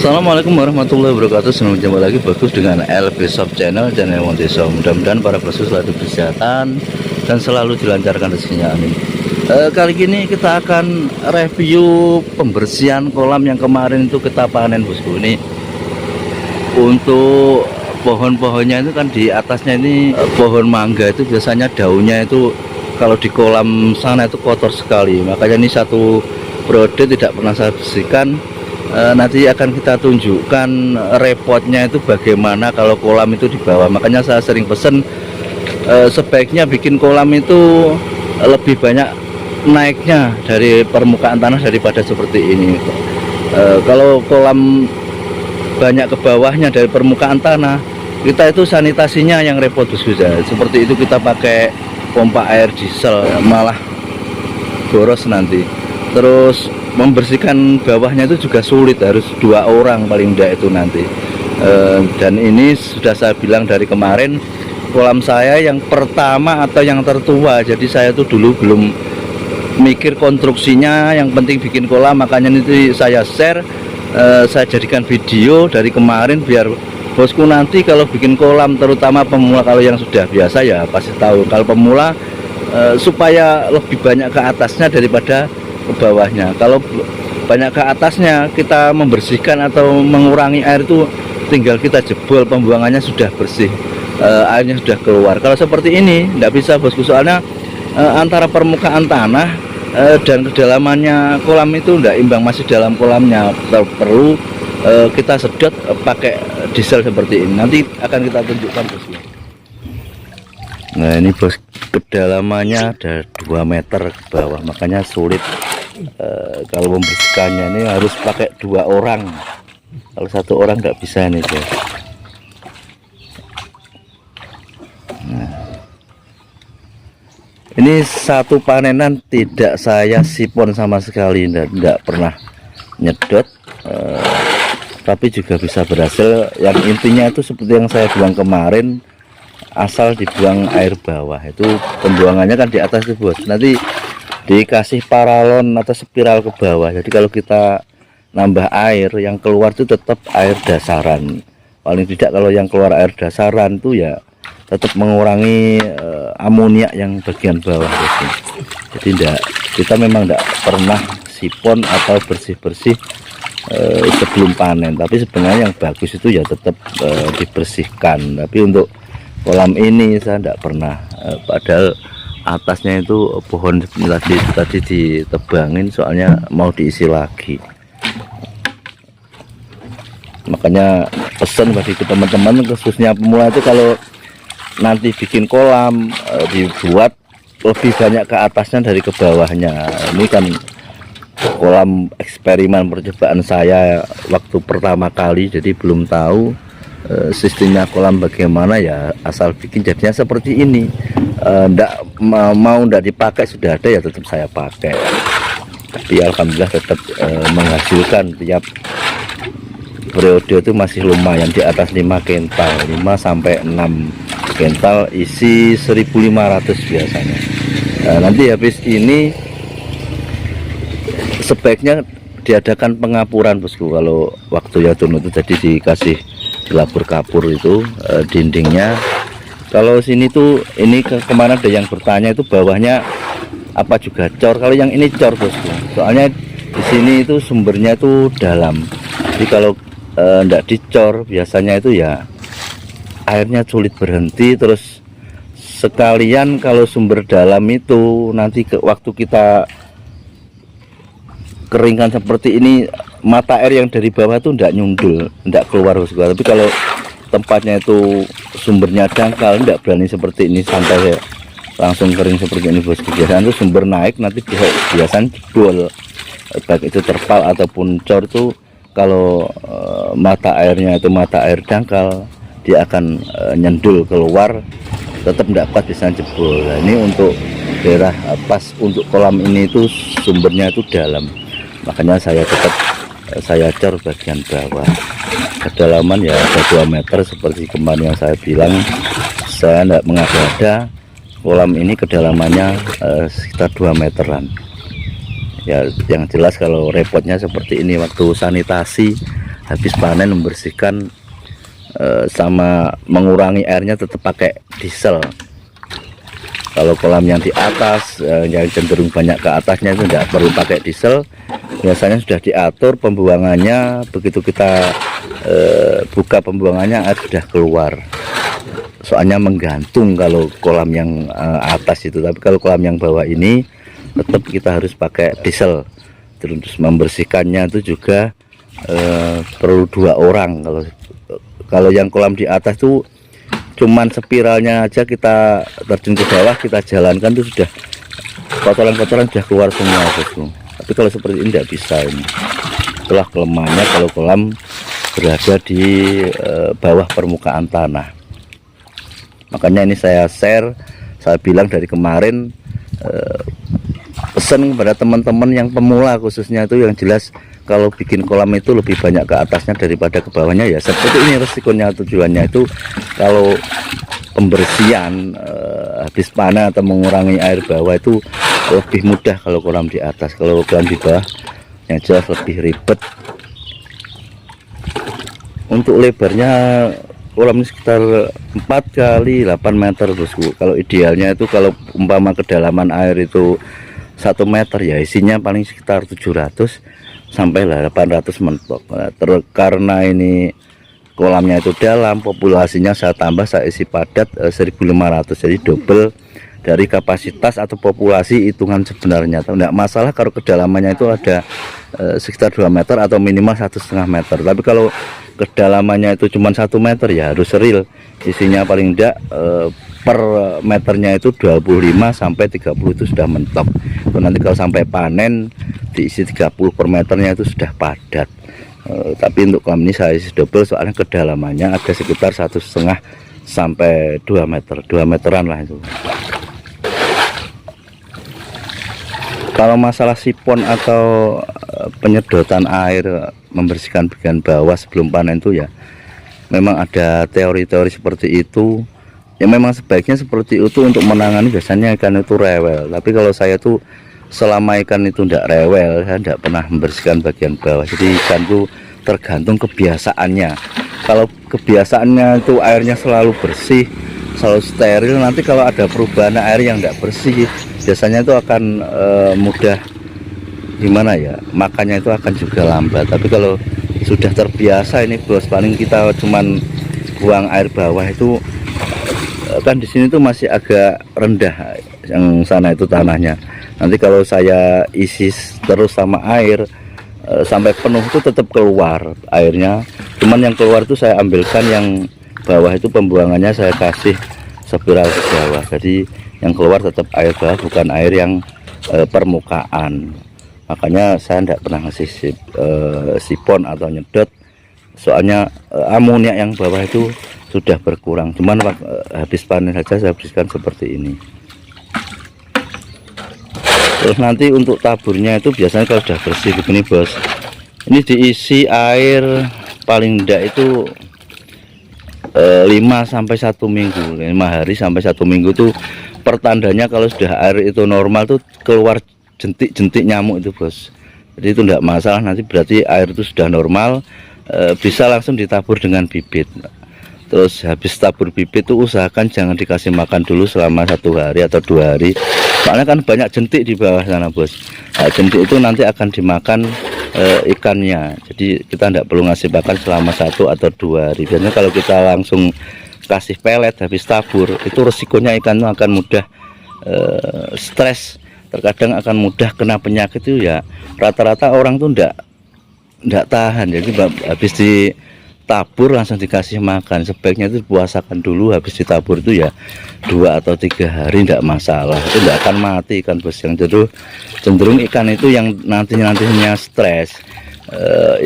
Assalamualaikum warahmatullahi wabarakatuh. Selamat jumpa lagi Bagus dengan LB Shop Channel yang Desa. Mudah-mudahan para bosku selalu kesehatan dan selalu dilancarkan rezekinya, amin. Kali ini kita akan review pembersihan kolam yang kemarin itu kita panen bosku. Ini untuk pohon-pohonnya itu kan di atasnya ini pohon mangga itu biasanya daunnya itu kalau di kolam sana itu kotor sekali, makanya ini satu periode tidak pernah saya bersihkan. Nanti akan kita tunjukkan repotnya itu bagaimana kalau kolam itu di bawah. Makanya saya sering pesen sebaiknya bikin kolam itu lebih banyak naiknya dari permukaan tanah daripada seperti ini. Kalau kolam banyak ke bawahnya dari permukaan tanah, kita itu sanitasinya yang repot bosku ya. Seperti itu kita pakai pompa air diesel malah boros nanti. Terus membersihkan bawahnya itu juga sulit, harus 2 orang paling tidak itu nanti. Dan ini sudah saya bilang dari kemarin, kolam saya yang pertama atau yang tertua, jadi saya tuh dulu belum mikir konstruksinya, yang penting bikin kolam. Makanya itu saya share, saya jadikan video dari kemarin biar bosku nanti kalau bikin kolam, terutama pemula, kalau yang sudah biasa ya pasti tahu, kalau pemula supaya lebih banyak ke atasnya daripada ke bawahnya. Kalau banyak ke atasnya, kita membersihkan atau mengurangi air itu tinggal kita jebol, pembuangannya sudah bersih, airnya sudah keluar. Kalau seperti ini tidak bisa bosku, soalnya antara permukaan tanah dan kedalamannya kolam itu tidak imbang, masih dalam kolamnya. Perlu kita sedot pakai diesel seperti ini, nanti akan kita tunjukkan bosku. Nah ini bos, kedalamannya ada 2 meter ke bawah, makanya sulit. Kalau membersihkannya ini harus pakai 2 orang, kalau 1 orang nggak bisa nih guys. Nah, ini satu panenan tidak saya sipon sama sekali, tidak pernah nyedot, tapi juga bisa berhasil. Yang intinya itu seperti yang saya bilang kemarin, asal dibuang air bawah, itu pembuangannya kan di atas itu bos, nanti dikasih paralon atau spiral ke bawah. Jadi kalau kita nambah air, yang keluar itu tetap air dasaran. Paling tidak kalau yang keluar air dasaran itu ya tetap mengurangi amonia yang bagian bawah bosku. Jadi kita memang tidak pernah sipon atau bersih-bersih sebelum panen, tapi sebenarnya yang bagus itu ya tetap dibersihkan. Tapi untuk kolam ini saya tidak pernah, padahal atasnya itu pohon tadi ditebangin, soalnya mau diisi lagi. Makanya pesan bagi teman-teman khususnya pemula itu, kalau nanti bikin kolam dibuat lebih banyak ke atasnya dari ke bawahnya. Ini kan kolam eksperimen percobaan saya waktu pertama kali, jadi belum tahu sistemnya kolam bagaimana, ya asal bikin jadinya seperti ini. Ndak dipakai sudah ada ya tetap saya pakai, tapi alhamdulillah tetap menghasilkan. Tiap periode itu masih lumayan, di atas 5 kental, 5 sampai 6 kental, isi 1.500 biasanya. Nanti habis ini sebaiknya diadakan pengapuran bosku, kalau waktu ya turun itu, jadi dikasih dilapur kapur itu dindingnya. Kalau sini tuh, ini kemarin ada yang bertanya itu bawahnya apa juga cor. Kalau yang ini cor bosku, soalnya di sini itu sumbernya itu dalam. Jadi kalau ndak dicor biasanya itu ya airnya sulit berhenti. Terus sekalian kalau sumber dalam itu nanti waktu kita keringkan seperti ini, mata air yang dari bawah itu ndak nyundul, ndak keluar bosku. Tapi kalau tempatnya itu sumbernya dangkal, tidak berani seperti ini santai langsung kering seperti ini bosku. Biasanya itu sumber naik, nanti biasanya jebol, baik itu terpal ataupun cor itu. Kalau mata airnya itu mata air dangkal, dia akan nyendul keluar, tetap tidak pas, bisa jebol. Nah, ini untuk daerah pas untuk kolam ini itu sumbernya itu dalam, makanya saya tetap saya cor bagian bawah. Kedalaman ya ada 2 meter seperti kemarin yang saya bilang. Saya tidak mengada-ada, kolam ini kedalamannya sekitar 2 meteran. Ya yang jelas kalau repotnya seperti ini waktu sanitasi habis panen membersihkan sama mengurangi airnya tetap pakai diesel. Kalau kolam yang di atas yang cenderung banyak ke atasnya itu tidak perlu pakai diesel, biasanya sudah diatur pembuangannya. Begitu kita buka pembuangannya, air sudah keluar. Soalnya menggantung kalau kolam yang atas itu, tapi kalau kolam yang bawah ini tetap kita harus pakai diesel. Terus membersihkannya itu juga perlu 2 orang. Kalau yang kolam di atas tuh cuman spiralnya aja kita terjun ke bawah, kita jalankan tuh sudah kotoran-kotoran sudah keluar semua bosku. Tapi kalau seperti ini tidak bisa ini. Itulah kelemahannya kalau kolam berada di bawah permukaan tanah. Makanya ini saya share, saya bilang dari kemarin, pesan kepada teman-teman yang pemula khususnya itu, yang jelas kalau bikin kolam itu lebih banyak ke atasnya daripada ke bawahnya. Ya seperti ini resikonya. Tujuannya itu kalau pembersihan habis panen atau mengurangi air bawah itu lebih mudah kalau kolam di atas. Kalau kolam di bawah yang jelas lebih ribet. Untuk lebarnya kolam ini sekitar 4 kali 8 meter bosku. Kalau idealnya itu kalau umpama kedalaman air itu 1 meter, ya isinya paling sekitar 700 sampai 800 mentok. Karena ini kolamnya itu dalam, populasinya saya tambah, saya isi padat 1500, jadi double dari kapasitas atau populasi hitungan sebenarnya. Tidak masalah kalau kedalamannya itu ada sekitar 2 meter atau minimal 1,5 meter. Tapi kalau kedalamannya itu cuma 1 meter, ya harus real isinya paling tidak per meternya itu 25 sampai 30 itu sudah mentok. Itu nanti kalau sampai panen diisi 30 per meternya itu sudah padat. Tapi untuk kolam ini saya isi double, soalnya kedalamannya ada sekitar 1,5 sampai 2 meter, 2 meteran lah itu. Kalau masalah sipon atau penyedotan air, membersihkan bagian bawah sebelum panen itu, ya memang ada teori-teori seperti itu. Ya memang sebaiknya seperti itu untuk menangani biasanya ikan itu rewel. Tapi kalau saya tuh selama ikan itu tidak rewel, saya tidak pernah membersihkan bagian bawah. Jadi ikan itu tergantung kebiasaannya. Kalau kebiasaannya itu airnya selalu bersih, selalu steril, nanti kalau ada perubahan air yang tidak bersih, biasanya itu akan mudah gimana ya, makannya itu akan juga lambat. Tapi kalau sudah terbiasa ini bos, paling kita cuman buang air bawah itu kan di sini tuh masih agak rendah, yang sana itu tanahnya. Nanti kalau saya isi terus sama air sampai penuh itu tetap keluar airnya. Cuman yang keluar itu saya ambilkan, yang bawah itu pembuangannya saya kasih spiral ke bawah. Jadi yang keluar tetap air bawah, bukan air yang permukaan. Makanya saya tidak pernah ngasih sipon atau nyedot, soalnya amonia yang bawah itu sudah berkurang. Cuman habis panen saja saya bersihkan seperti ini. Terus nanti untuk taburnya itu biasanya kalau sudah bersih begini bos, ini diisi air paling tidak itu 5 sampai 1 minggu, 5 hari sampai 1 minggu tuh pertandanya kalau sudah air itu normal tuh keluar jentik-jentik nyamuk itu bos. Jadi itu tidak masalah, nanti berarti air itu sudah normal, bisa langsung ditabur dengan bibit. Terus habis tabur bibit itu usahakan jangan dikasih makan dulu selama 1 hari atau 2 hari, soalnya kan banyak jentik di bawah sana bos. Nah, jentik itu nanti akan dimakan ikannya, jadi kita tidak perlu ngasih makan selama 1 atau 2 hari. Biasanya kalau kita langsung kasih pelet habis tabur, itu resikonya ikan itu akan mudah stres, terkadang akan mudah kena penyakit. Itu ya rata-rata orang tuh tidak tahan, jadi habis ditabur langsung dikasih makan. Sebaiknya itu puasakan dulu, habis ditabur itu ya 2 atau 3 hari tidak masalah, itu tidak akan mati ikan bos. Yang cenderung ikan itu yang nantinya stres,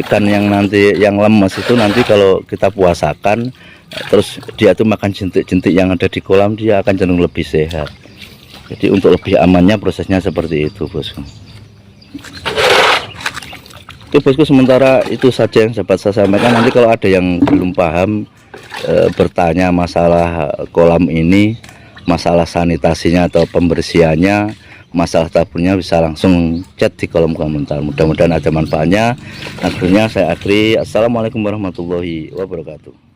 ikan yang lemes itu nanti kalau kita puasakan terus dia tuh makan jentik-jentik yang ada di kolam, dia akan cenderung lebih sehat. Jadi untuk lebih amannya prosesnya seperti itu bosku. Oke bosku, sementara itu saja yang dapat saya sampaikan. Nanti kalau ada yang belum paham, bertanya masalah kolam ini, masalah sanitasinya atau pembersihannya, masalah taburnya bisa langsung chat di kolom komentar. Mudah-mudahan ada manfaatnya. Akhirnya saya akhiri. Assalamualaikum warahmatullahi wabarakatuh.